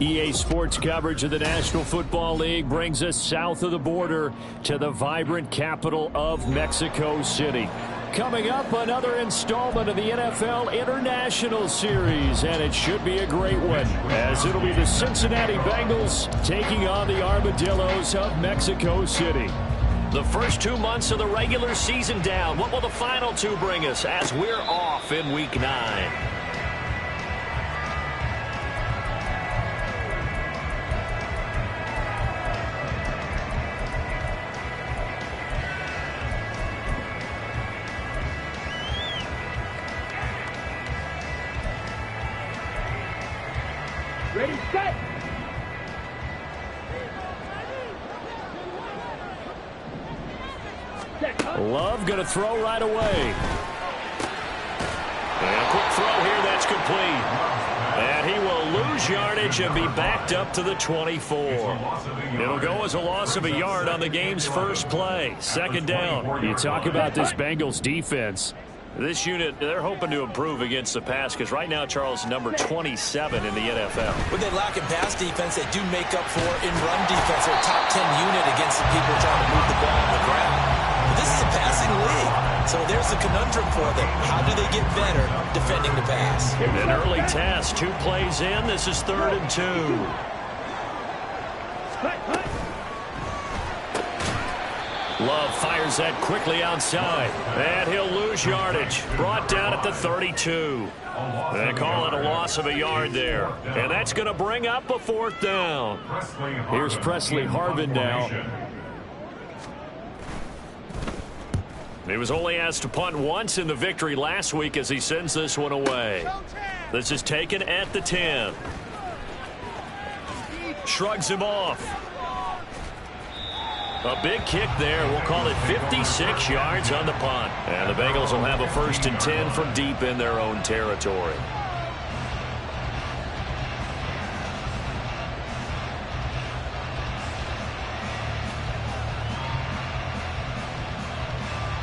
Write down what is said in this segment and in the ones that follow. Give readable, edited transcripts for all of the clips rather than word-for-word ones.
EA Sports coverage of the National Football League brings us south of the border to the vibrant capital of Mexico City. Coming up, another installment of the NFL International Series, and it should be a great one, as it'll be the Cincinnati Bengals taking on the ArmaDlLDOS of Mexico City. The first 2 months of the regular season down. What will the final two bring us as we're off in Week 9? Ready, set! Love going to throw right away. And a quick throw here, that's complete. And he will lose yardage and be backed up to the 24. It'll go as a loss of a yard on the game's first play. Second down. You talk about this Bengals defense. This unit, they're hoping to improve against the pass because right now, Charles, number 27 in the NFL. What they lack in pass defense, they do make up for in run defense. They're a top 10 unit against the people trying to move the ball on the ground. But this is a passing league, so there's the conundrum for them. How do they get better defending the pass? An early task, 2 plays in. This is 3rd and 2. Love fires that quickly outside, and he'll lose yardage. Brought down at the 32. They call it a loss of a yard there, and that's going to bring up a 4th down. Here's Presley Harvin now. He was only asked to punt once in the victory last week as he sends this one away. This is taken at the 10. Shrugs him off. A big kick there. We'll call it 56 yards on the punt. And the Bengals will have a 1st and 10 from deep in their own territory.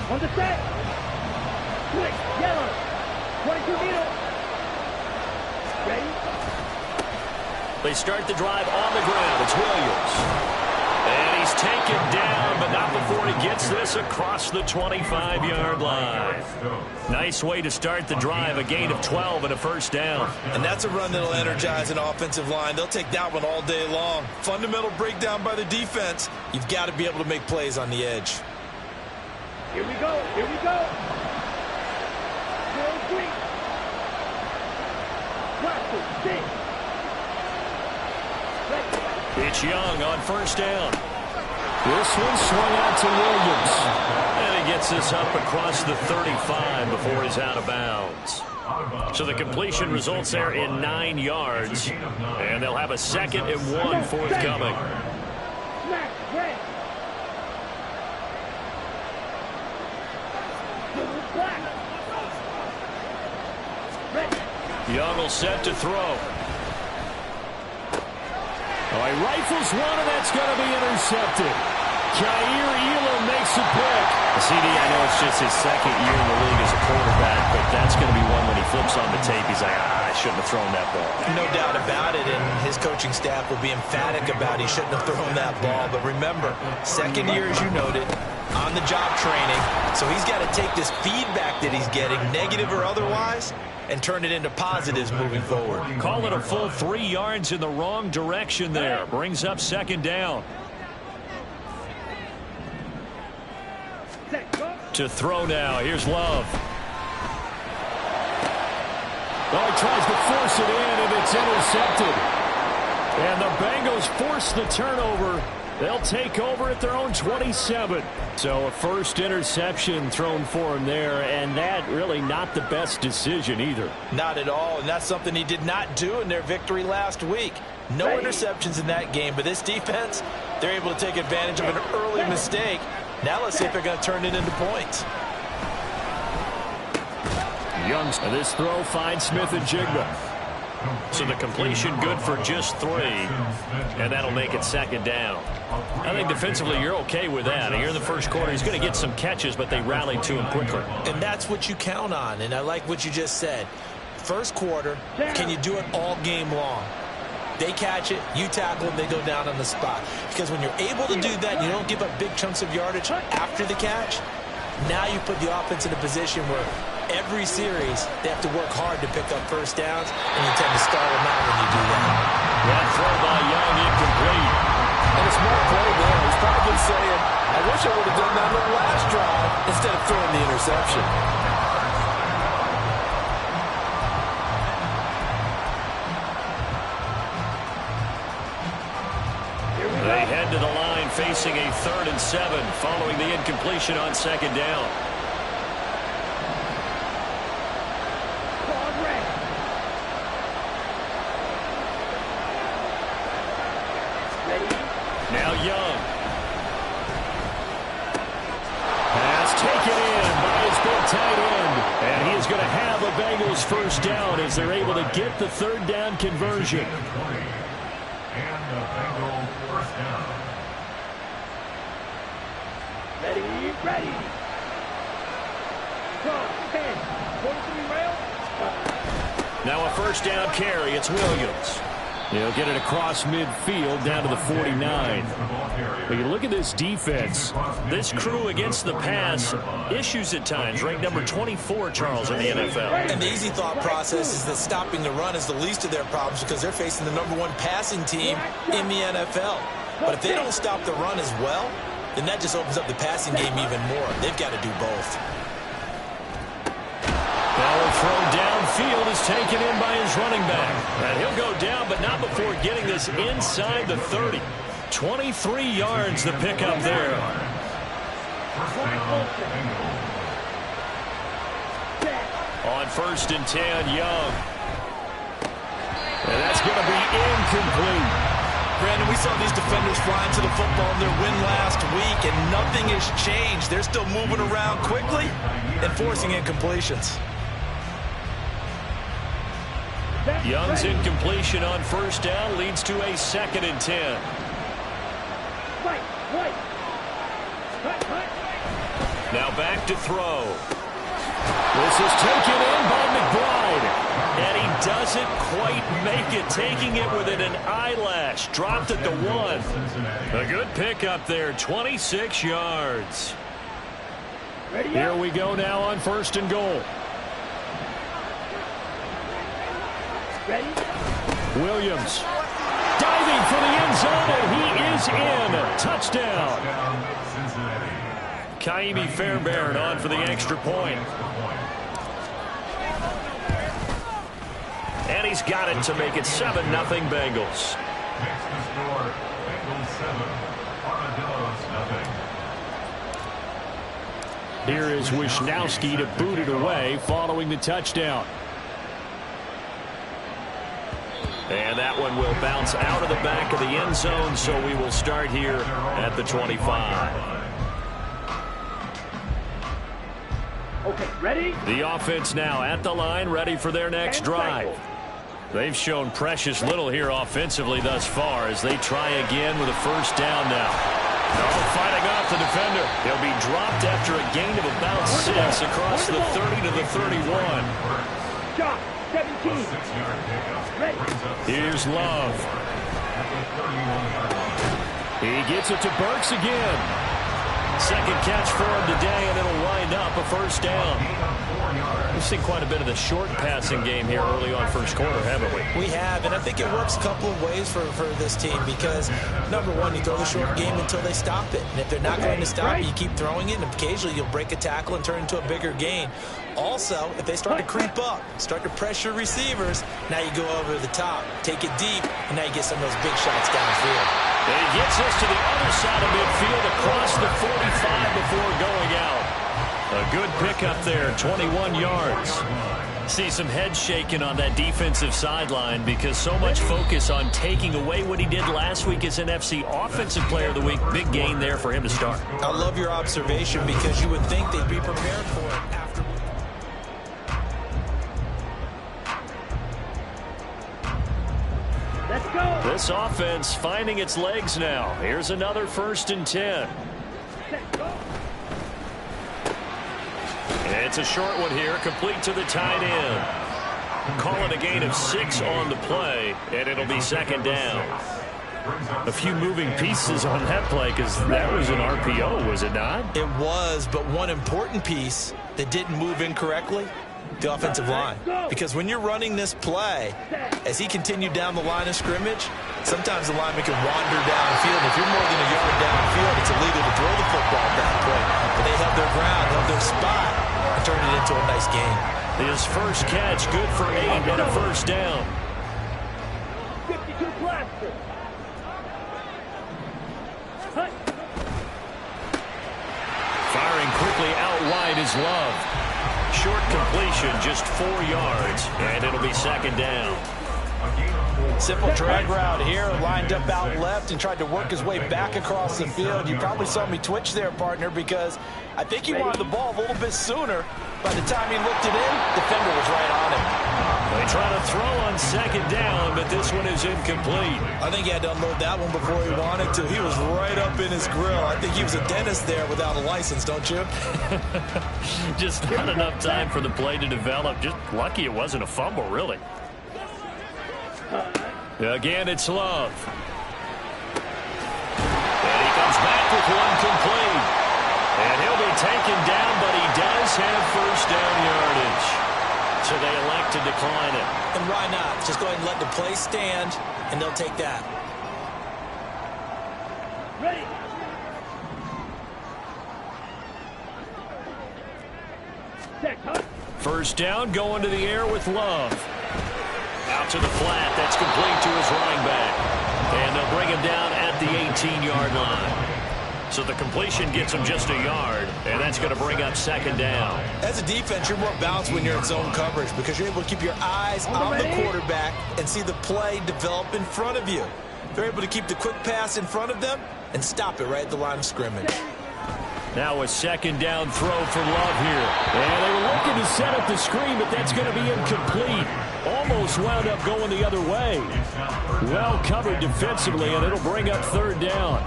On the set! Quick, yellow! 22 meter! Ready? They start the drive on the ground. It's Williams. And he's taken down, but not before he gets this across the 25-yard line. Nice way to start the drive, a gain of 12 and a 1st down. And that's a run that'll energize an offensive line. They'll take that one all day long. Fundamental breakdown by the defense. You've got to be able to make plays on the edge. Here we go, here we go! 0-3. Watch it, 6. It's Young on 1st down. This one swung out to Williams. And he gets this up across the 35 before he's out of bounds. So the completion results there in 9 yards. And they'll have a 2nd and 1 forthcoming. Young will set to throw. Oh, he rifles one, and that's going to be intercepted. Jair Elam makes a pick. CD, I know it's just his 2nd year in the league as a quarterback, but that's going to be one when he flips on the tape. He's like, I shouldn't have thrown that ball. No doubt about it, and his coaching staff will be emphatic about he shouldn't have thrown that ball. But remember, 2nd year, as you noted, on-the-job training. So he's got to take this feedback that he's getting, negative or otherwise, and turn it into positives moving forward. Call it a full 3 yards in the wrong direction there. Brings up 2nd down. To throw now. Here's Love. Oh, he tries to force it in, and it's intercepted. And the Bengals force the turnover. They'll take over at their own 27. So a 1st interception thrown for him there, and that really not the best decision either. Not at all, and that's something he did not do in their victory last week. No interceptions in that game, but this defense, they're able to take advantage of an early mistake. Now let's see if they're going to turn it into points. Young, this throw finds Smith and Jigba. So the completion good for just 3, and that'll make it 2nd down. I think defensively you're okay with that. Here in the first quarter, he's going to get some catches, but they rallied to him quickly. And that's what you count on, and I like what you just said. First quarter, can you do it all game long? They catch it, you tackle, and they go down on the spot. Because when you're able to do that, you don't give up big chunks of yardage after the catch. Now you put the offense in a position where every series they have to work hard to pick up first downs, and you tend to stall them out when you do that. That throw by Young incomplete. And a smart play there. He's probably saying, I wish I would have done that on the last drive instead of throwing the interception. They head to the line facing a 3rd and 7 following the incompletion on 2nd down. Now Young. Pass taken in by his big tight end. And he is going to have a Bengals first down as they're able to get the 3rd down conversion. And the Bengals first down. Ready. Cross, 10, 43 rail. Now a first down carry. It's Williams. He'll get it across midfield down to the 49. But you look at this defense. This crew against the pass, issues at times. Ranked number 24, Charles, in the NFL. And the easy thought process is that stopping the run is the least of their problems because they're facing the #1 passing team in the NFL. But if they don't stop the run as well, then that just opens up the passing game even more. They've got to do both. Ball throw downfield is taken in by his running back. And he'll go down, but not before getting this inside the 30. 23 yards the pickup there. On 1st and 10, Young. And that's going to be incomplete. Brandon, we saw these defenders flying to the football in their win last week, and nothing has changed. They're still moving around quickly and forcing incompletions. Young's incompletion on 1st down leads to a 2nd and 10. Now back to throw. This is taken in by McBride. And he doesn't quite make it, taking it within an eyelash. Dropped at the 1. A good pickup there, 26 yards. Here we go now on 1st and goal. Williams diving for the end zone, and he is in. Touchdown. Kaimi Fairbairn on for the extra point. And he's got it to make it 7-0 Bengals. Next to score, Bengals 7, ArmaDlLDOS 0. Here is Wisnowski to boot it away following the touchdown. And that one will bounce out of the back of the end zone, so we will start here at the 25. Okay, ready? The offense now at the line, ready for their next drive. They've shown precious little here offensively thus far as they try again with a first down now. Fighting off the defender. He'll be dropped after a gain of about 6 across the 30 to the 31. Shot, 17. Ready. Here's Love. He gets it to Burks again. Second catch for him today, and it'll wind up a first down. We've seen quite a bit of the short passing game here early on first quarter, haven't we? We have, and I think it works a couple of ways for this team because, number one, you throw the short game until they stop it. And if they're not going to stop it, you keep throwing it, and occasionally you'll break a tackle and turn it into a bigger gain. Also, if they start to creep up, start to pressure receivers, now you go over the top, take it deep, and now you get some of those big shots downfield. And he gets us to the other side of midfield across the 45 before going out. A good pickup there, 21 yards. See some head shaking on that defensive sideline because so much focus on taking away what he did last week as NFC Offensive Player of the Week. Big gain there for him to start. I love your observation because you would think they'd be prepared for it after. Let's go. This offense finding its legs now. Here's another 1st and 10. It's a short one here, complete to the tight end. Call it a gain of 6 on the play, and it'll be second down. A few moving pieces on that play because that was an RPO, was it not? It was, but one important piece that didn't move incorrectly, the offensive line. Because when you're running this play, as he continued down the line of scrimmage, sometimes the lineman can wander downfield. If you're more than a yard downfield, it's illegal to throw the football at that point. But they held their ground, held their spot, and turned it into a nice game. His first catch, good for 8 and a first down. 52 blaster. Firing quickly out wide is Love. Short completion, just 4 yards, and it'll be second down. Simple drag route here, lined up out left and tried to work his way back across the field. You probably saw me twitch there, partner, because I think he wanted the ball a little bit sooner. By the time he looked it in, defender was right on him. They try to throw on second down, but this one is incomplete. I think he had to unload that one before he wanted to. He was right up in his grill. I think he was a dentist there without a license, don't you? Just not enough time for the play to develop. Just lucky it wasn't a fumble, really. Again, it's Love. And he comes back with one complete. And he'll be taken down, but he does have first down yardage. So they elect to decline it. And why not? Just go ahead and let the play stand, and they'll take that. Ready. Set, huh? First down, going to the air with Love. Out to the flat. That's complete to his running back. And they'll bring him down at the 18-yard line. So the completion gets him just a yard, and that's going to bring up second down. As a defense, you're more balanced when you're in zone coverage because you're able to keep your eyes on the quarterback and see the play develop in front of you. They're able to keep the quick pass in front of them and stop it right at the line of scrimmage. Now a second down throw for Love here. And they were looking to set up the screen, but that's going to be incomplete. Almost wound up going the other way. Well covered defensively, and it'll bring up third down.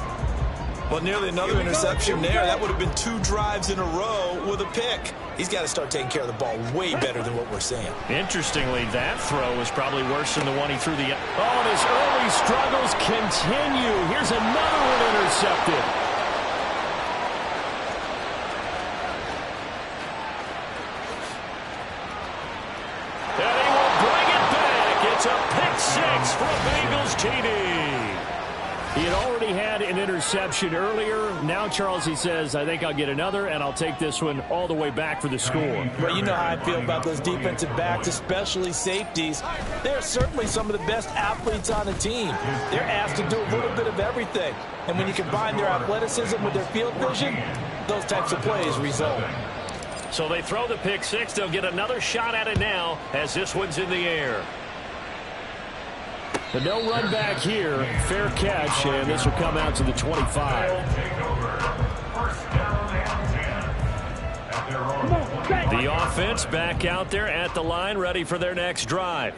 Well, nearly another interception there. That would have been 2 drives in a row with a pick. He's got to start taking care of the ball way better than what we're seeing. Interestingly, that throw was probably worse than the one he threw the... Oh, and his early struggles continue. Here's another one intercepted. And he will bring it back. It's a pick 6 for Bengals TD. He had already had an interception earlier. Now, Charles, he says, I think I'll get another, and I'll take this one all the way back for the score. Well, you know how I feel about those defensive backs, especially safeties. They're certainly some of the best athletes on the team. They're asked to do a little bit of everything. And when you combine their athleticism with their field vision, those types of plays result. So they throw the pick 6. They'll get another shot at it now as this one's in the air. The no run back here, fair catch, and this will come out to the 25. The offense back out there at the line, ready for their next drive.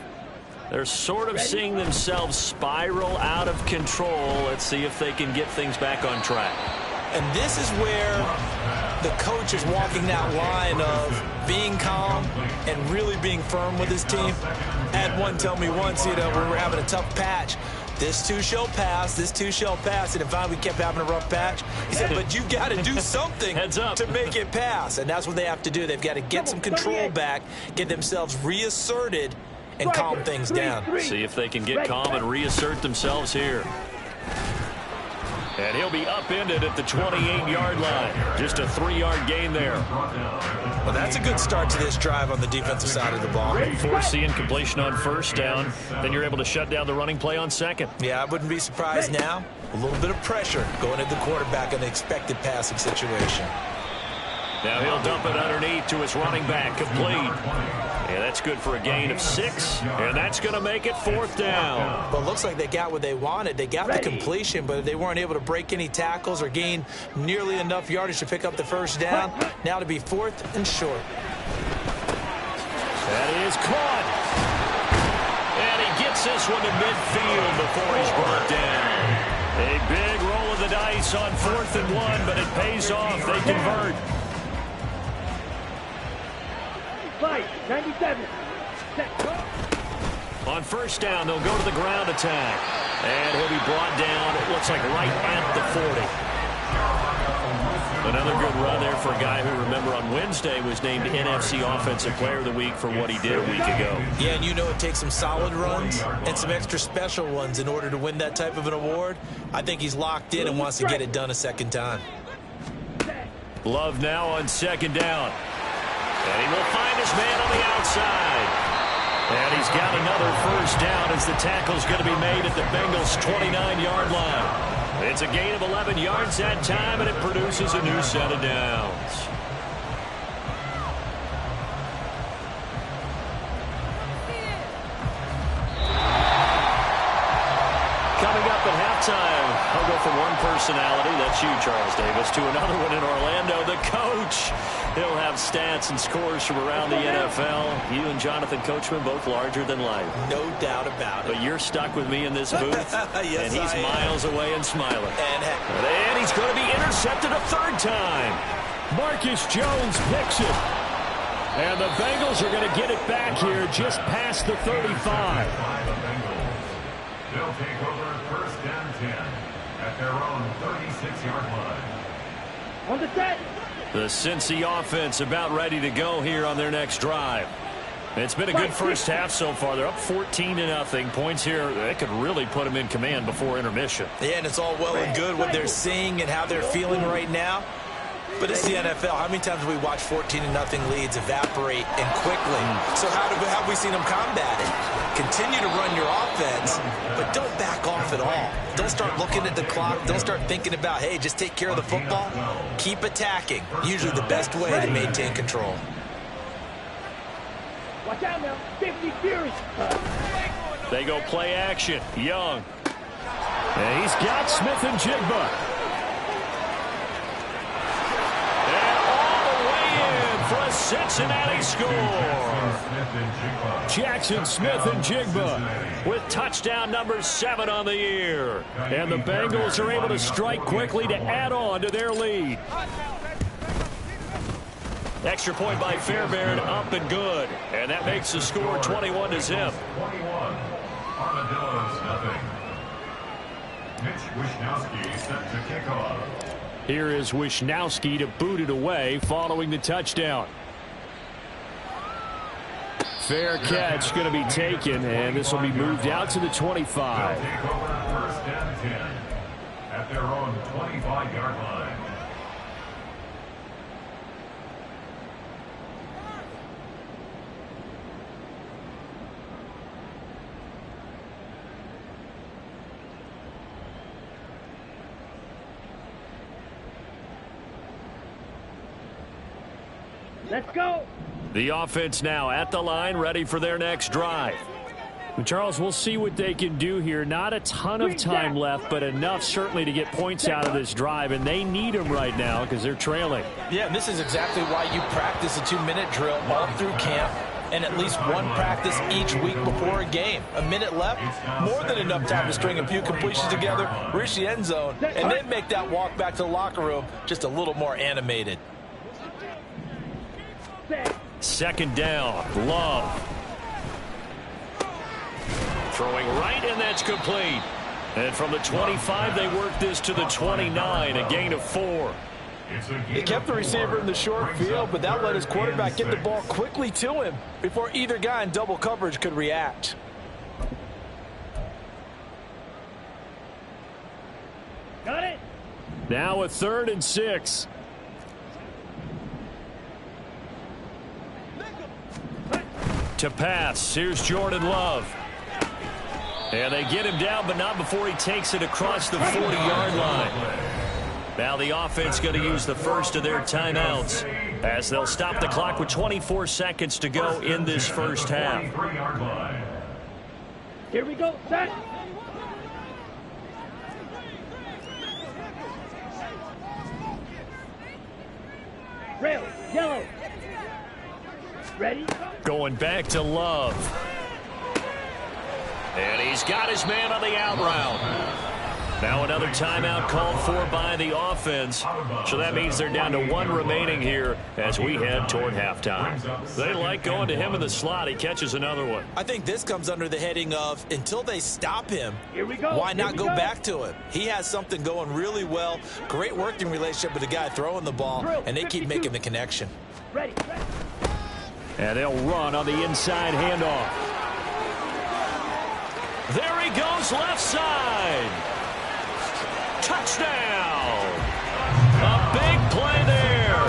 They're sort of seeing themselves spiral out of control. Let's see if they can get things back on track. And this is where the coach is walking that line of being calm and really being firm with his team. I had one tell me once, when we were having a tough patch, this too shall pass, this too shall pass. And finally we kept having a rough patch. He said, but you got to do something to make it pass. And that's what they have to do. They've got to get some control back, get themselves reasserted, and calm things down. See if they can get calm and reassert themselves here. And he'll be upended at the 28-yard line. Just a 3-yard gain there. Well, that's a good start to this drive on the defensive side of the ball. Force the incompletion on first down. Then you're able to shut down the running play on second. Yeah, I wouldn't be surprised now. A little bit of pressure going at the quarterback in the expected passing situation. Now he'll dump it underneath to his running back, complete. And that's good for a gain of 6, and that's going to make it 4th down. Well, it looks like they got what they wanted. They got the completion, but they weren't able to break any tackles or gain nearly enough yardage to pick up the first down. Now to be 4th and short. That is caught. And he gets this one to midfield before he's brought down. A big roll of the dice on 4th and 1, but it pays off. They convert. Fight, 97. On first down, they'll go to the ground attack. And he'll be brought down, it looks like right at the 40. Another good run there for a guy who, remember, on Wednesday was named NFC Offensive Player of the Week for what he did a week ago. Yeah, and you know it takes some solid runs and some extra special ones in order to win that type of an award. I think he's locked in and wants to get it done a second time. Love now on second down. And he will find his man on the outside. And he's got another first down as the tackle's going to be made at the Bengals' 29-yard line. It's a gain of 11 yards that time, and it produces a new set of downs. Coming up at halftime, I'll go from one personality, that's you, Charles Davis, to another one in Orlando, the coach. He'll have stats and scores from around the NFL. You and Jonathan Coachman both larger than life. No doubt about it. But you're stuck with me in this booth, yes, and he's miles away and smiling. And he's going to be intercepted a third time. Marcus Jones picks it. And the Bengals are going to get it back here just past the 35. They'll take over first and 10 at their own 36-yard line. On the set. The Cincy offense about ready to go here on their next drive. It's been a good first half so far. They're up 14-0. Points here, they could really put them in command before intermission. Yeah, and it's all well and good what they're seeing and how they're feeling right now. But it's the NFL. How many times have we watched 14-0 leads evaporate and quickly? So how have we seen them combat it? Continue to run your offense, but don't back off at all. Don't start looking at the clock. Don't start thinking about, hey, just take care of the football. Keep attacking. Usually the best way to maintain control. Watch out now. 50 Fury. They go play action. Young. And he's got Smith and Jigba. For a Cincinnati score. Jackson Smith and Jigba with touchdown number 7 on the year. And the Bengals are able to strike quickly to add on to their lead. Extra point by Fairbairn, up and good. And that makes the score 21-0. 21. ArmaDlLDOS nothing. Mitch Wishnowsky set to kick off. Here is Wishnowsky to boot it away following the touchdown. Fair catch going to be taken, and this will be moved out to the 25. They'll take over first and 10 at their own 25-yard line. Let's go. The offense now at the line, ready for their next drive. And Charles, we'll see what they can do here. Not a ton of time left, but enough certainly to get points out of this drive, and they need them right now because they're trailing. Yeah, and this is exactly why you practice a 2-minute drill all through camp and at least one practice each week before a game. A minute left, more than enough time to string a few completions together, reach the end zone, and then make that walk back to the locker room just a little more animated. Second down, Love. Throwing right, and that's complete. And from the 25, they work this to the 29, a gain of 4. He kept the receiver in the short field, but that let his quarterback get the ball quickly to him before either guy in double coverage could react. Got it. Now a 3rd and 6. To pass, here's Jordan Love. And they get him down, but not before he takes it across the 40-yard line. Now the offense going to use the first of their timeouts as they'll stop the clock with 24 seconds to go in this first half. Here we go. Set. Rail. Yellow. Ready? Going back to Love. And he's got his man on the out route. Now another timeout called for by the offense. So that means they're down to 1 remaining here as we head toward halftime. They like going to him in the slot. He catches another one. I think this comes under the heading of until they stop him, Here we go. why not Here go we go. back to him? He has something going really well. Great working relationship with the guy throwing the ball, and they keep making the connection. Ready. And they'll run on the inside handoff. There he goes, left side. Touchdown! A big play there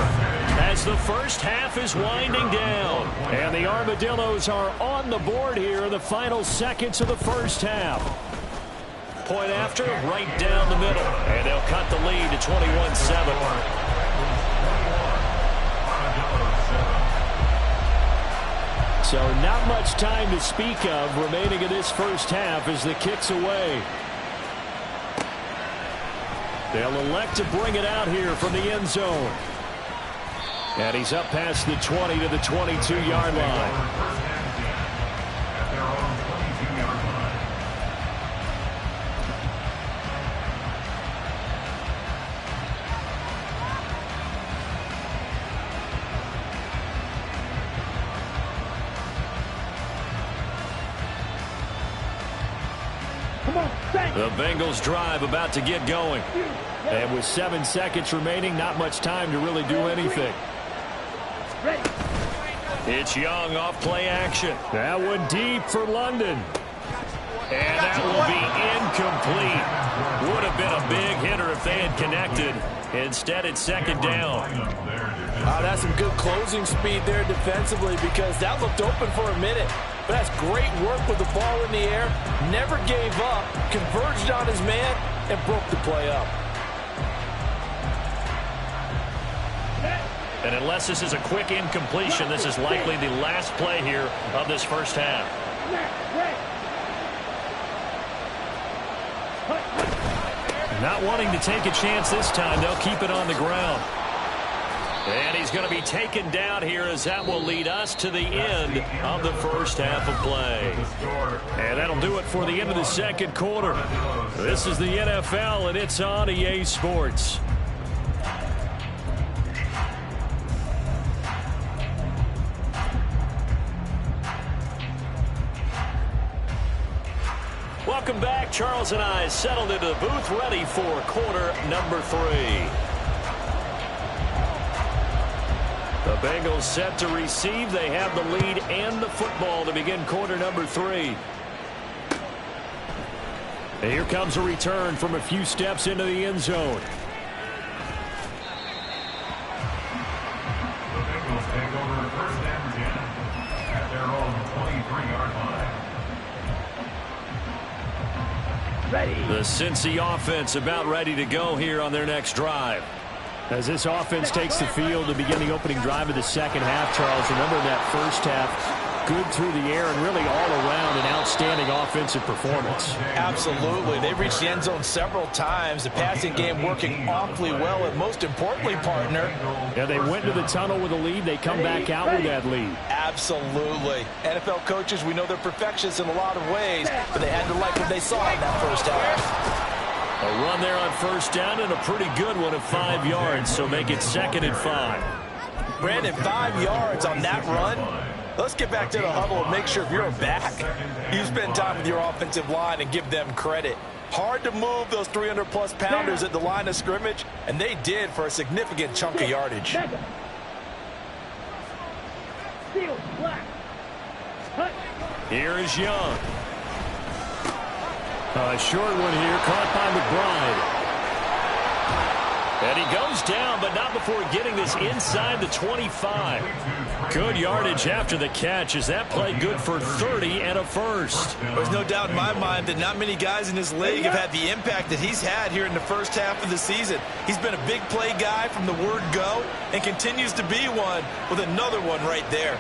as the first half is winding down. And the ArmaDlLOS are on the board here in the final seconds of the first half. Point after, right down the middle. And they'll cut the lead to 21-7. So not much time to speak of remaining in this first half as the kick's away. They'll elect to bring it out here from the end zone. And he's up past the 20 to the 22-yard line. The Bengals drive about to get going. And with 7 seconds remaining, not much time to really do anything. Ready. It's Young off play action. That one deep for London. And that will be incomplete. Would have been a big hitter if they had connected. Instead, it's second down. That's some good closing speed there defensively because that looked open for a minute. But that's great work with the ball in the air. Never gave up, converged on his man, and broke the play up. And unless this is a quick incompletion, this is likely the last play here of this first half. Not wanting to take a chance this time, they'll keep it on the ground. And he's going to be taken down here as that will lead us to the end of the first half of play. And that'll do it for the end of the second quarter. This is the NFL, and it's on EA Sports. Welcome back. Charles and I settled into the booth ready for quarter number 3. The Bengals set to receive. They have the lead and the football to begin quarter number 3. And here comes a return from a few steps into the end zone. The Bengals take over first and 10 at their own 23-yard line. Ready. The Cincy offense about ready to go here on their next drive. As this offense takes the field to begin the opening drive of the second half, Charles, remember that first half, good through the air and really all around an outstanding offensive performance. Absolutely. They reached the end zone several times. The passing game working awfully well, and most importantly, partner. Yeah, they went to the tunnel with a lead. They come back out with that lead. Absolutely. NFL coaches, we know they're perfectionists in a lot of ways, but they had to like what they saw in that first half. A run there on first down and a pretty good one of 5 yards, so make it 2nd and 5. Brandon, 5 yards on that run. Let's get back to the huddle and make sure if you're a back, you spend time with your offensive line and give them credit. Hard to move those 300-plus pounders at the line of scrimmage, and they did for a significant chunk of yardage. Here is Young. A short one here, caught by McBride. And he goes down, but not before getting this inside the 25. Good yardage after the catch as that play good for 30 and a first. There's no doubt in my mind that not many guys in this league have had the impact that he's had here in the first half of the season. He's been a big play guy from the word go and continues to be one with another one right there.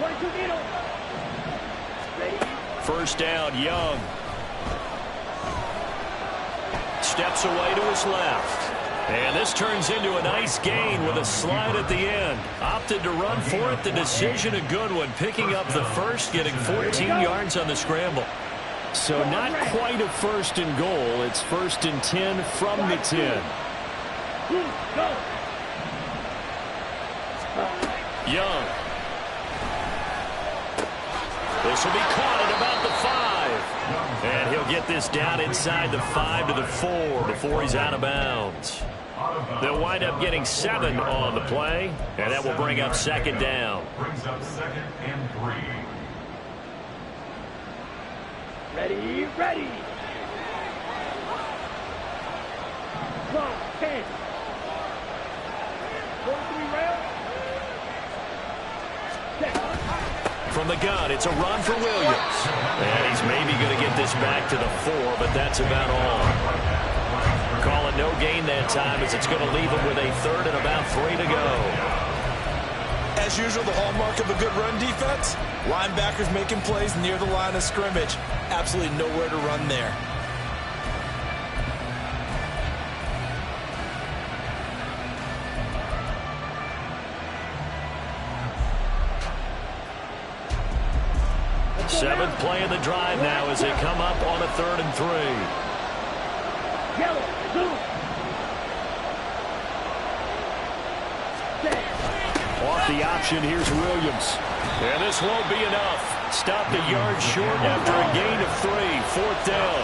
First down, Young. Steps away to his left. And this turns into a nice gain with a slide at the end. Opted to run for it. The decision a good one. Picking up the first, getting 14 yards on the scramble. So not quite a 1st and goal. It's 1st and 10 from the 10. Young. This will be caught at about the 5. And he'll get this down inside the 5 to the 4 before he's out of bounds. They'll wind up getting 7 on the play, and that will bring up 2nd down. Brings up 2nd and 3. Ready, ready. Come, 10. 43 rail. From the gun, it's a run for Williams. And he's maybe going to get this back to the 4, but that's about all. Call it no gain that time as it's going to leave him with a 3rd and about 3 to go. As usual, the hallmark of a good run defense, linebackers making plays near the line of scrimmage. Absolutely nowhere to run there. Seventh play of the drive now as they come up on a 3rd and 3. Yellow, blue. Off the option, here's Williams. And this won't be enough. Stopped a yard short after a gain of 3. 4th down.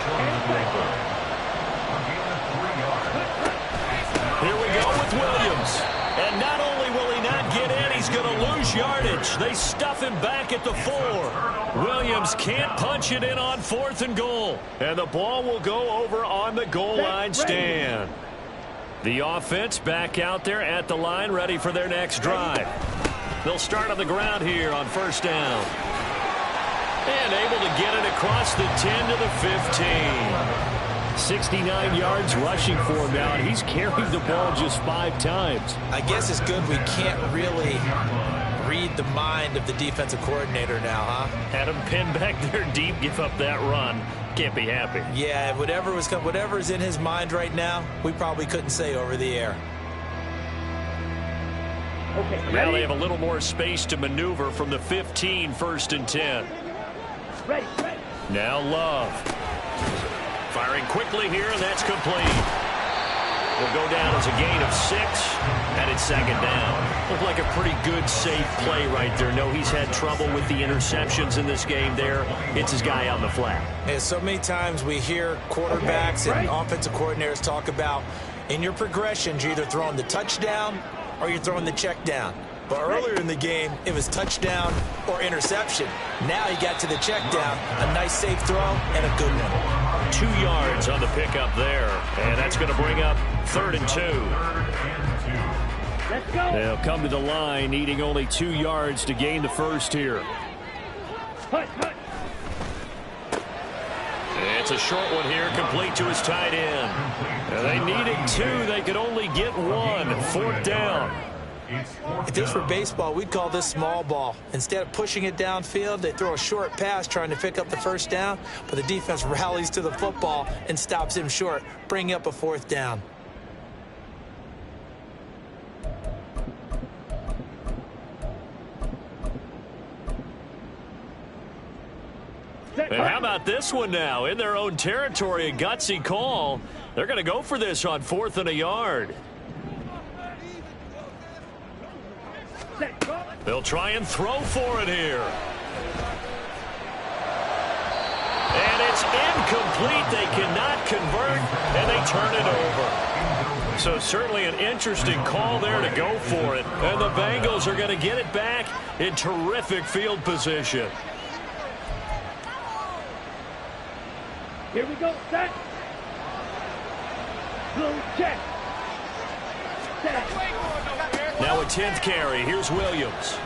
Here we go with Williams. And not only will he not get in, he's going to lose yardage. They stuff him back at the 4. Williams can't punch it in on 4th and goal. And the ball will go over on the goal line stand. The offense back out there at the line, ready for their next drive. They'll start on the ground here on 1st down. And able to get it across the 10 to the 15. 69 yards rushing for him now, and he's carried the ball just 5 times. I guess it's good we can't really read the mind of the defensive coordinator now, huh? Had him pinned back there deep, give up that run. Can't be happy. Yeah, whatever's in his mind right now, we probably couldn't say over the air. Okay, now they have a little more space to maneuver from the 15, 1st and 10. Ready, ready. Now Love. Firing quickly here, and that's complete. Will go down as a gain of 6, and it's 2nd down. Looked like a pretty good, safe play right there. No, he's had trouble with the interceptions in this game there. It's his guy on the flat. And so many times we hear quarterbacks and offensive coordinators talk about, in your progressions, you're either throwing the touchdown or you're throwing the check down. But earlier in the game, it was touchdown or interception. Now he got to the check down, a nice safe throw, and a good one. 2 yards on the pickup there, and that's going to bring up 3rd and 2. Let's go. They'll come to the line, needing only 2 yards to gain the 1st here. Hut, hut. It's a short one here, complete to his tight end. And they needed 2. They could only get 1. 4th down. If this were baseball, we'd call this small ball. Instead of pushing it downfield, they throw a short pass trying to pick up the 1st down, but the defense rallies to the football and stops him short, bringing up a 4th down. And how about this one now? In their own territory, a gutsy call. They're going to go for this on 4th and a yard. They'll try and throw for it here. And it's incomplete. They cannot convert, and they turn it over. So certainly an interesting call there to go for it. And the Bengals are going to get it back in terrific field position. Here we go, set. Blue check. Set. Now a 10th carry. Here's Williams.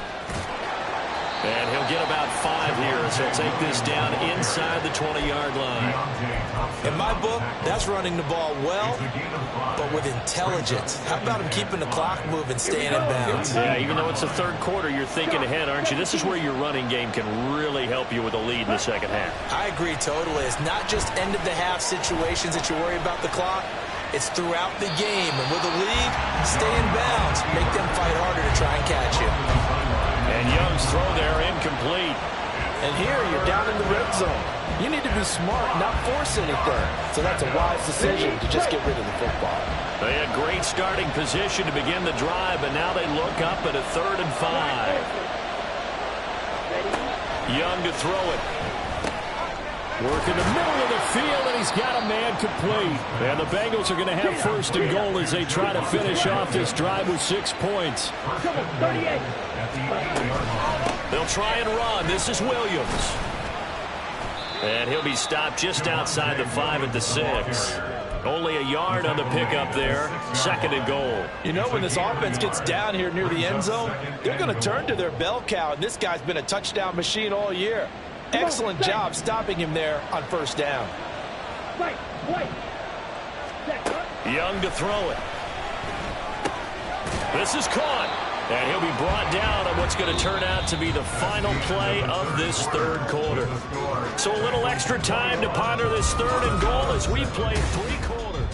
And he'll get about 5 here, so he'll take this down inside the 20-yard line. In my book, that's running the ball well, but with intelligence. How about him keeping the clock moving, staying in bounds? Yeah, even though it's the 3rd quarter, you're thinking ahead, aren't you? This is where your running game can really help you with a lead in the 2nd half. I agree totally. It's not just end-of-the-half situations that you worry about the clock. It's throughout the game. And with a lead, stay in bounds. Make them fight harder to try and catch you. And Young's throw there incomplete. And here you're down in the red zone. You need to be smart, not force anything. So that's a wise decision to just get rid of the football. They had great starting position to begin the drive, but now they look up at a 3rd and 5. Young to throw it. Work in the middle of the field, and he's got a man complete. And the Bengals are going to have 1st and goal as they try to finish off this drive with 6 points. They'll try and run. This is Williams. And he'll be stopped just outside the 5 at the 6. Only a yard on the pickup there. 2nd and goal. You know, when this offense gets down here near the end zone, they're going to turn to their bell cow, and this guy's been a touchdown machine all year. Excellent job stopping him there on 1st down. Young to throw it. This is caught. And he'll be brought down on what's going to turn out to be the final play of this 3rd quarter. So a little extra time to ponder this 3rd and goal as we play 3 quarters.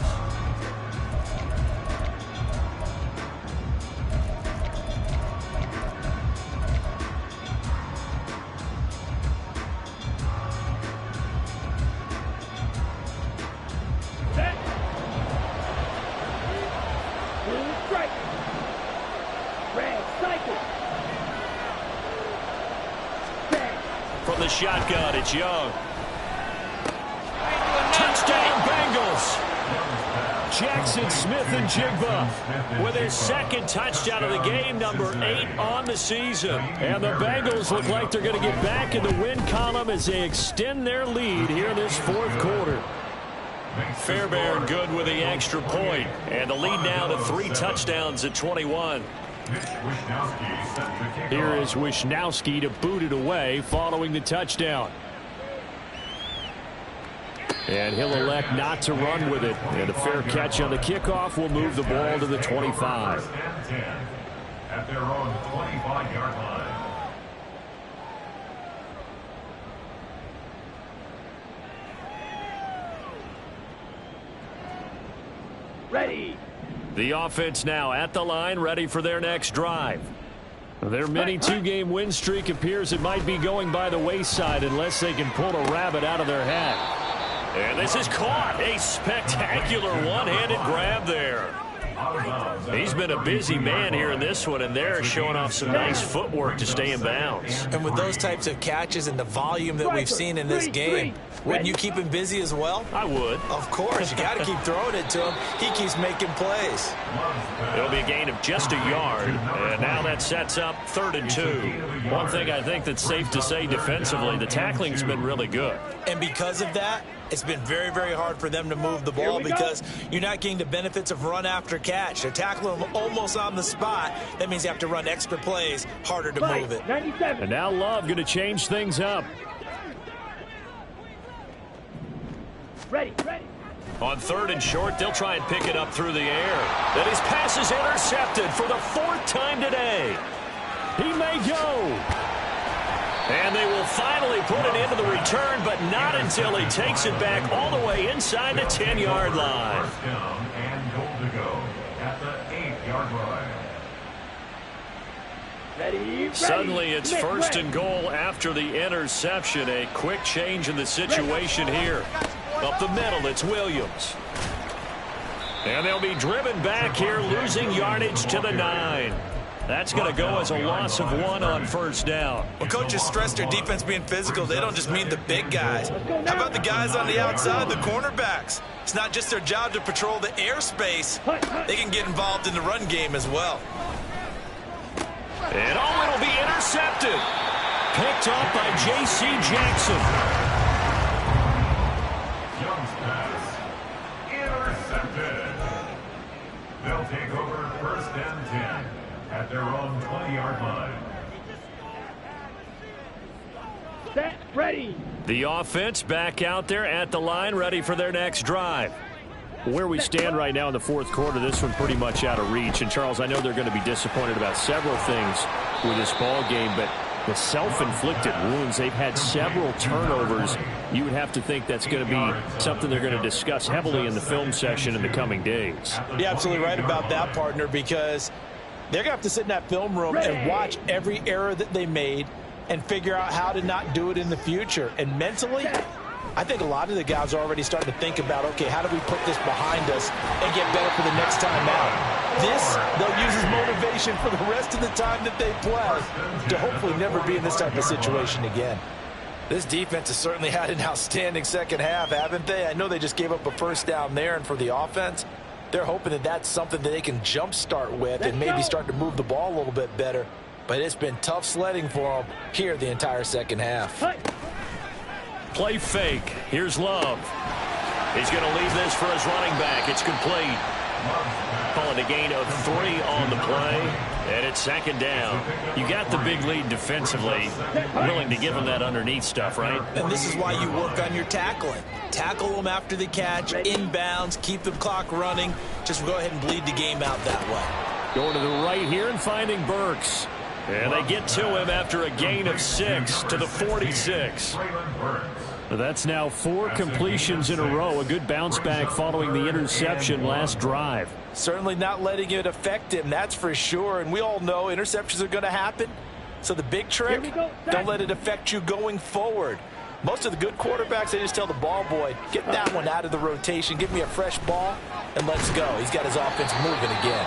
From the shotgun, it's Young. Touchdown, Bengals. Jackson Smith-Njigba with his 2nd touchdown of the game, number 8 on the season. And the Bengals look like they're going to get back in the win column as they extend their lead here in this 4th quarter. Fairbairn good with the extra point. And the lead now to 3 touchdowns at 21. Here is Wishnowski to boot it away following the touchdown. And he'll elect not to run with it. And a fair catch on the kickoff will move the ball to the 25. At their own 25-yard line. Ready. The offense now at the line, ready for their next drive. Their mini 2-game win streak appears it might be going by the wayside unless they can pull a rabbit out of their hat. And this is caught. A spectacular one-handed grab there. He's been a busy man here in this one, and they're showing off some nice footwork to stay in bounds. And with those types of catches and the volume that we've seen in this game, wouldn't you keep him busy as well? I would. Of course. You got to keep throwing it to him. He keeps making plays. It'll be a gain of just a yard, and now that sets up 3rd and 2. One thing I think that's safe to say defensively, the tackling's been really good. And because of that, it's been very, very hard for them to move the ball because you're not getting the benefits of run after catch. They're tackling them almost on the spot. That means you have to run extra plays, harder to move it. And now Love going to change things up. Ready. On 3rd and short, they'll try and pick it up through the air. Then his pass is intercepted for the 4th time today. He may go. And they will finally put it into the return, but not until he takes it back all the way inside the 10-yard line. First down and goal to go at the 8-yard line. Ready. Suddenly it's 1st and goal after the interception. A quick change in the situation here. Up the middle, it's Williams. And they'll be driven back here, losing yardage to the 9. That's going to go as a loss of 1 on 1st down. When coaches stress their defense being physical, they don't just mean the big guys. How about the guys on the outside, the cornerbacks? It's not just their job to patrol the airspace. They can get involved in the run game as well. And it'll be intercepted. Picked up by J.C. Jackson. Young's pass intercepted. They'll take over 1st and 10 at their own 20-yard line. Set. Ready. The offense back out there at the line, ready for their next drive. Where we stand right now in the 4th quarter, this one pretty much out of reach. And, Charles, I know they're going to be disappointed about several things with this ball game, but the self-inflicted wounds, they've had several turnovers. You would have to think that's going to be something they're going to discuss heavily in the film session in the coming days. You're absolutely right about that, partner, because they're going to have to sit in that film room and watch every error that they made, and figure out how to not do it in the future. And mentally, I think a lot of the guys are already starting to think about, okay, how do we put this behind us and get better for the next time out? This, they'll use as motivation for the rest of the time that they play to hopefully never be in this type of situation again. This defense has certainly had an outstanding second half, haven't they? I know they just gave up a first down there, and for the offense, they're hoping that that's something that they can jumpstart with and maybe start to move the ball a little bit better. But it's been tough sledding for them here the entire second half. Play fake. Here's Love. He's going to leave this for his running back. It's complete. Calling a gain of 3 on the play, and it's second down. You got the big lead defensively. Willing to give them that underneath stuff, right? And this is why you work on your tackling. Tackle them after the catch, inbounds, keep the clock running. Just go ahead and bleed the game out that way. Going to the right here and finding Burks. And they get to him after a gain of 6 to the 46. That's now 4 completions in a row. A good bounce back following the interception last drive. Certainly not letting it affect him, that's for sure. And we all know interceptions are going to happen. So the big trick, don't let it affect you going forward. Most of the good quarterbacks, they just tell the ball boy, get that one out of the rotation, give me a fresh ball, and let's go. He's got his offense moving again.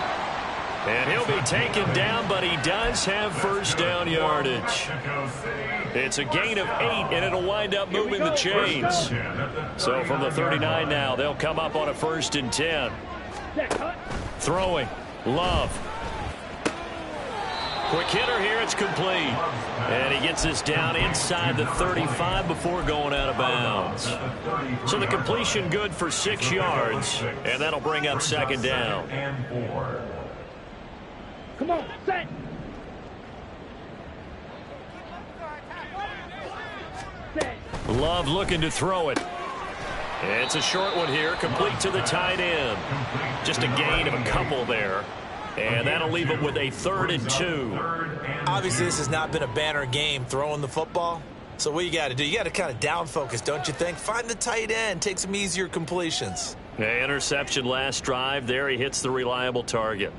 And he'll be taken down, but he does have first down yardage. It's a gain of 8, and it'll wind up moving the chains. So from the 39 now, they'll come up on a 1st and 10. Throwing. Love. Quick hitter here. It's complete. And he gets this down inside the 35 before going out of bounds. So the completion good for 6 yards, and that'll bring up second down. Come on, set. Set. Love looking to throw it. It's a short one here, complete to the tight end. Just a gain of a couple there. And that'll leave him with a 3rd and 2. Obviously, this has not been a banner game throwing the football. So what you got to do, you got to kind of down focus, don't you think? Find the tight end, take some easier completions. Interception last drive. There he hits the reliable target.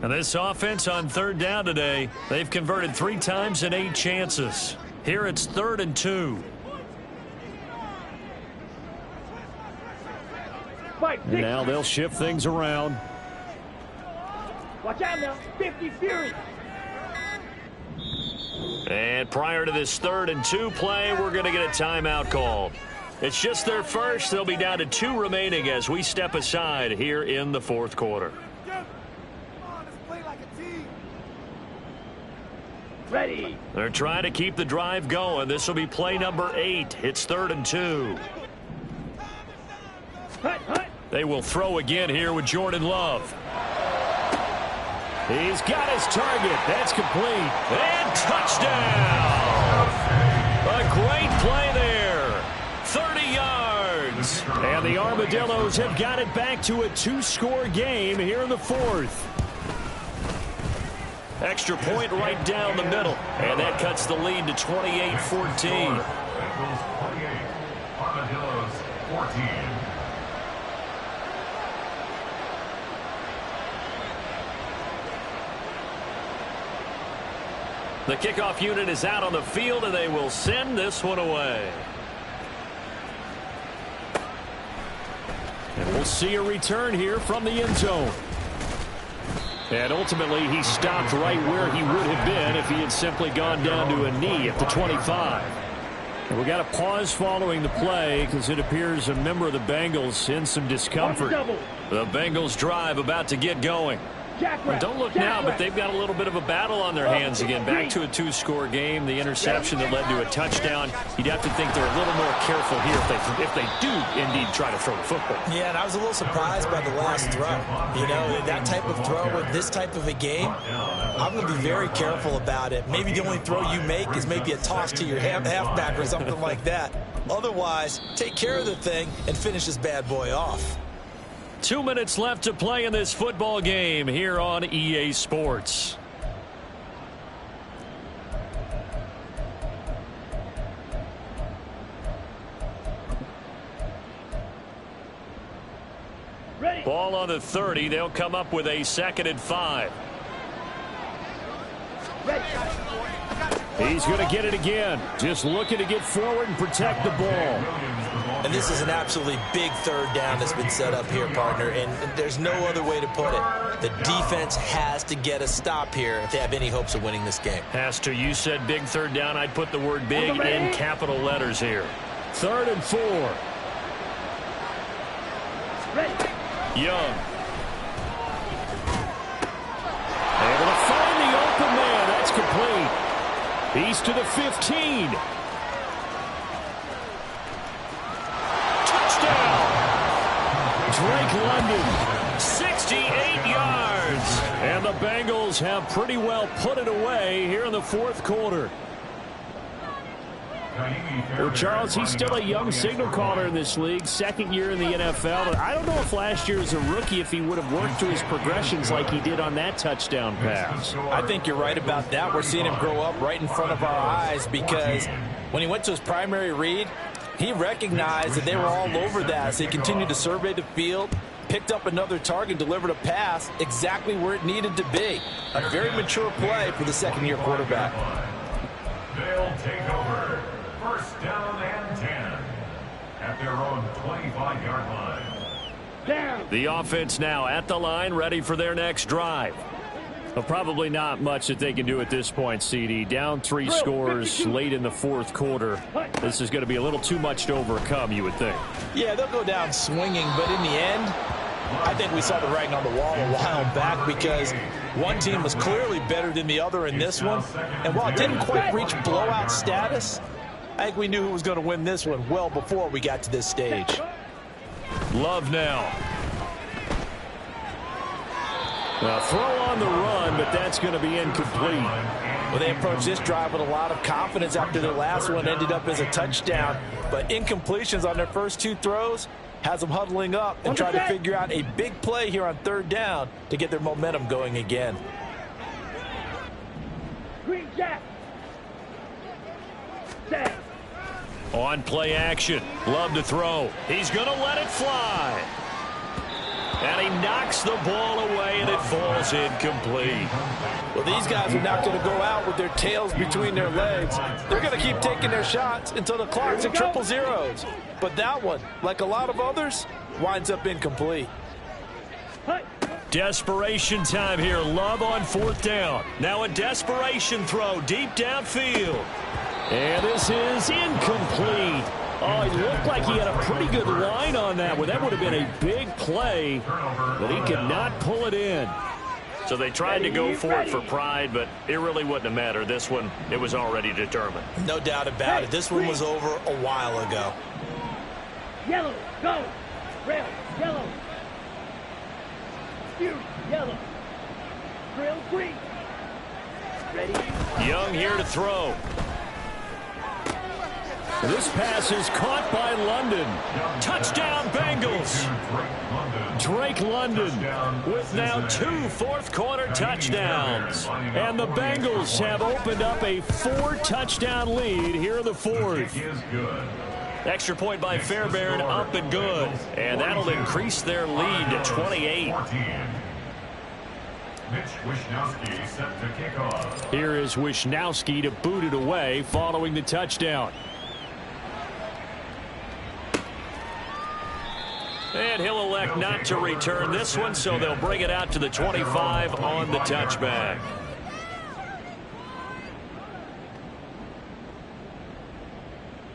And this offense on 3rd down today, they've converted 3 times in 8 chances. Here it's 3rd and 2. And now they'll shift things around. Watch out now, 50 Fury. And prior to this 3rd and 2 play, we're going to get a timeout called. It's just their first. They'll be down to 2 remaining as we step aside here in the 4th quarter. Ready. They're trying to keep the drive going. This will be play number 8. It's 3rd and 2. Hut, hut. They will throw again here with Jordan Love. He's got his target. That's complete. And touchdown! A great play there. 30 yards. And the ArmaDlLOS have got it back to a 2-score game here in the 4th. Extra point right down the middle. And that cuts the lead to 28-14. Bengals 28, ArmaDlLOS 14. The kickoff unit is out on the field, and they will send this one away. And we'll see a return here from the end zone. And ultimately, he stopped right where he would have been if he had simply gone down to a knee at the 25. And we got a pause following the play because it appears a member of the Bengals in some discomfort. The Bengals drive about to get going. Don't look now, but they've got a little bit of a battle on their hands again. Back to a 2-score game. The interception that led to a touchdown. You'd have to think they're a little more careful here if they do indeed try to throw the football. Yeah, and I was a little surprised by the last throw. You know, that type of throw with this type of a game, I'm going to be very careful about it. Maybe the only throw you make is maybe a toss to your halfback or something like that. Otherwise, take care of the thing and finish this bad boy off. 2 minutes left to play in this football game here on EA Sports. Ready. Ball on the 30. They'll come up with a 2nd and 5. He's going to get it again. Just looking to get forward and protect the ball. And this is an absolutely big third down that's been set up here, partner, and there's no other way to put it. The defense has to get a stop here if they have any hopes of winning this game. Pastor, you said big third down. I'd put the word big in capital letters here. 3rd and 4. Young. Able to find the open man. That's complete. He's to the 15. Touchdown. Drake London. 68 yards. And the Bengals have pretty well put it away here in the 4th quarter. Well, Charles, he's still a young signal caller in this league, 2nd year in the NFL. But I don't know if last year as a rookie if he would have worked through his progressions like he did on that touchdown pass. I think you're right about that. We're seeing him grow up right in front of our eyes because when he went to his primary read, he recognized that they were all over that. So he continued to survey the field, picked up another target, delivered a pass exactly where it needed to be. A very mature play for the 2nd-year quarterback. They'll take over. 1st down and 10 at their own 25-yard line. Down. The offense now at the line, ready for their next drive. Well, probably not much that they can do at this point, CD. Down 3 scores late in the 4th quarter. This is going to be a little too much to overcome, you would think. Yeah, they'll go down swinging, but in the end, I think we saw the writing on the wall a while back because one team was clearly better than the other in this one. And while it didn't quite reach blowout status, I think we knew who was going to win this one well before we got to this stage. Love now. Now throw on the run, but that's going to be incomplete. Well, they approached this drive with a lot of confidence after their last one ended up as a touchdown. But incompletions on their first 2 throws has them huddling up and trying to figure out a big play here on 3rd down to get their momentum going again. Green Jack. Set. On play action. Love to throw. He's going to let it fly. And he knocks the ball away, and it falls incomplete. Well, these guys are not going to go out with their tails between their legs. They're going to keep taking their shots until the clock's at 000. But that one, like a lot of others, winds up incomplete. Desperation time here. Love on 4th down. Now a desperation throw deep downfield. And this is incomplete. Oh, it looked like he had a pretty good line on that one. That would have been a big play, but he could not pull it in. So they tried to go for it for pride, but it really wouldn't have mattered. This one, it was already determined. No doubt about it. This one was over a while ago. Yellow, go. Red, yellow. Spew, yellow. Drill, green. Ready. Young here to throw. This pass is caught by London. Touchdown, Bengals. Drake London with now 2 4th-quarter touchdowns. And the Bengals have opened up a 4-touchdown lead here in the 4th. Extra point by Fairbairn, up and good. And that'll increase their lead to 28. Here is Wishnowski to boot it away following the touchdown. And he'll elect not to return this one, so they'll bring it out to the 25 on the touchback.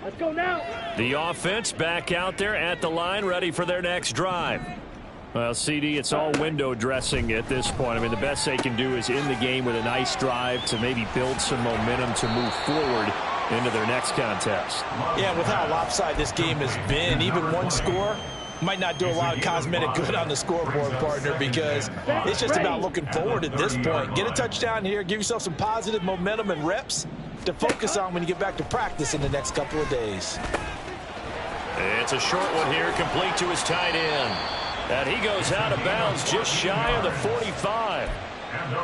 Let's go now. The offense back out there at the line, ready for their next drive. Well, CD, it's all window dressing at this point. I mean, the best they can do is in the game with a nice drive to maybe build some momentum to move forward into their next contest. Yeah, with how lopsided this game has been, even one score might not do a lot of cosmetic good on the scoreboard, partner, because it's just about looking forward at this point. Get a touchdown here, give yourself some positive momentum and reps to focus on when you get back to practice in the next couple of days. It's a short one here, complete to his tight end. And he goes out of bounds just shy of the 45.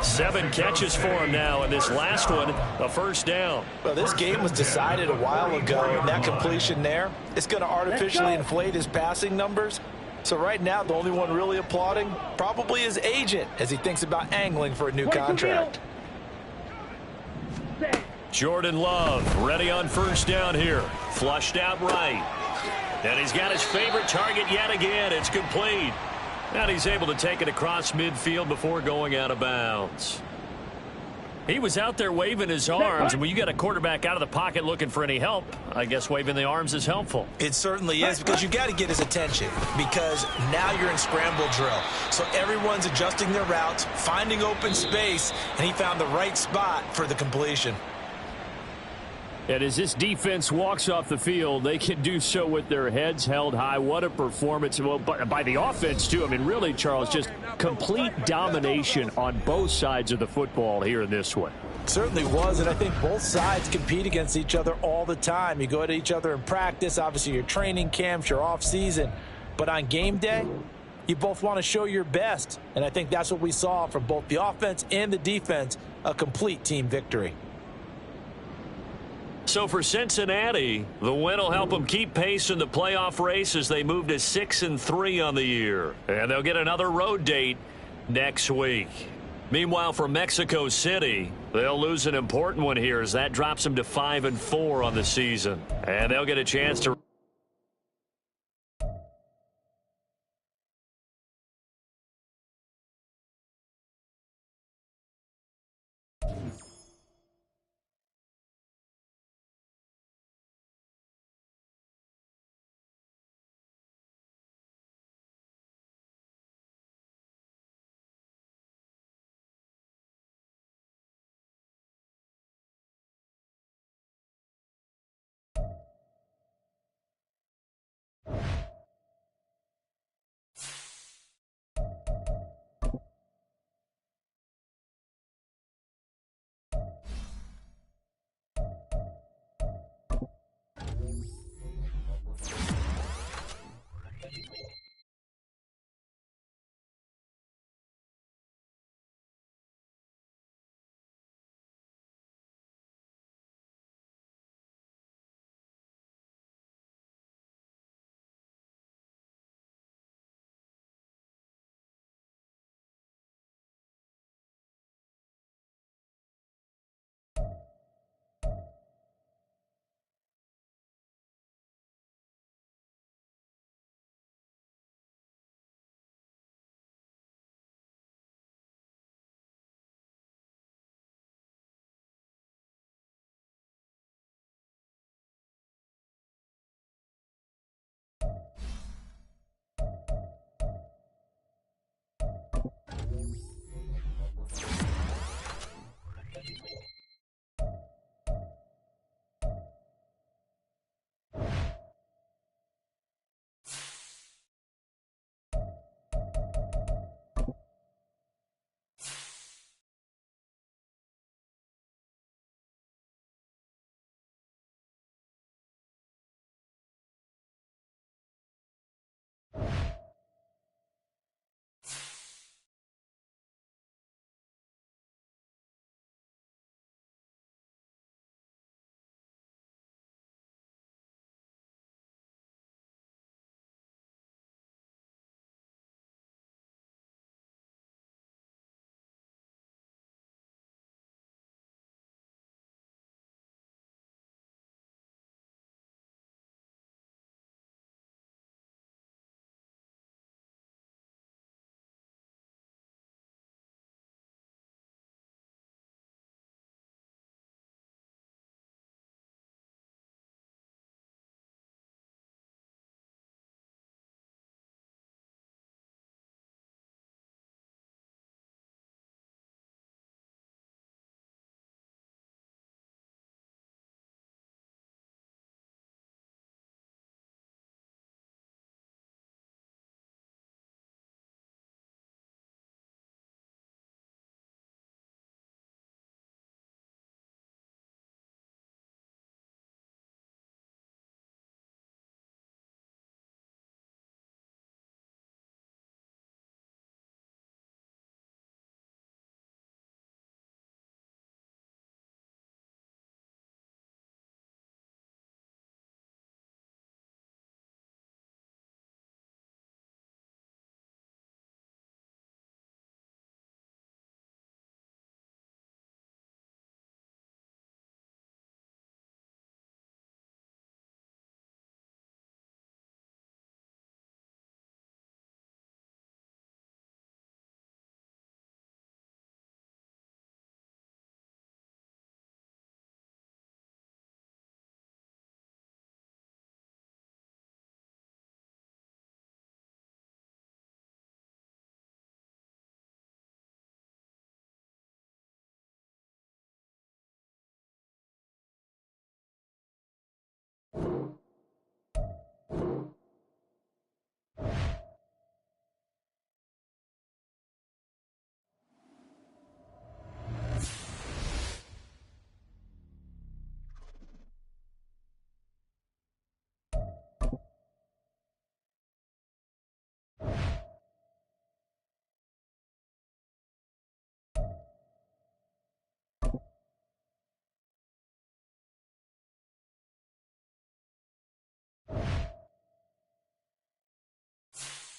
7 catches for him now, and this last one, a 1st down. Well, this game was decided a while ago, and that completion there, it's going to artificially inflate his passing numbers. So right now, the only one really applauding probably his agent as he thinks about angling for a new contract. Jordan Love ready on first down here. Flushed out right. And he's got his favorite target yet again. It's complete. And he's able to take it across midfield before going out of bounds. He was out there waving his arms, and when you got a quarterback out of the pocket looking for any help, I guess waving the arms is helpful. It certainly is, because you got to get his attention, because now you're in scramble drill. So everyone's adjusting their routes, finding open space, and he found the right spot for the completion. And as this defense walks off the field, they can do so with their heads held high. What a performance. Well, by the offense, too. I mean, really, Charles, just complete domination on both sides of the football here in this one. Certainly was, and I think both sides compete against each other all the time. You go at each other in practice, obviously your training camps, your off-season. But on game day, you both want to show your best. And I think that's what we saw from both the offense and the defense, a complete team victory. So for Cincinnati, the win will help them keep pace in the playoff race as they move to 6-3 on the year. And they'll get another road date next week. Meanwhile, for Mexico City, they'll lose an important one here as that drops them to 5-4 on the season. And they'll get a chance to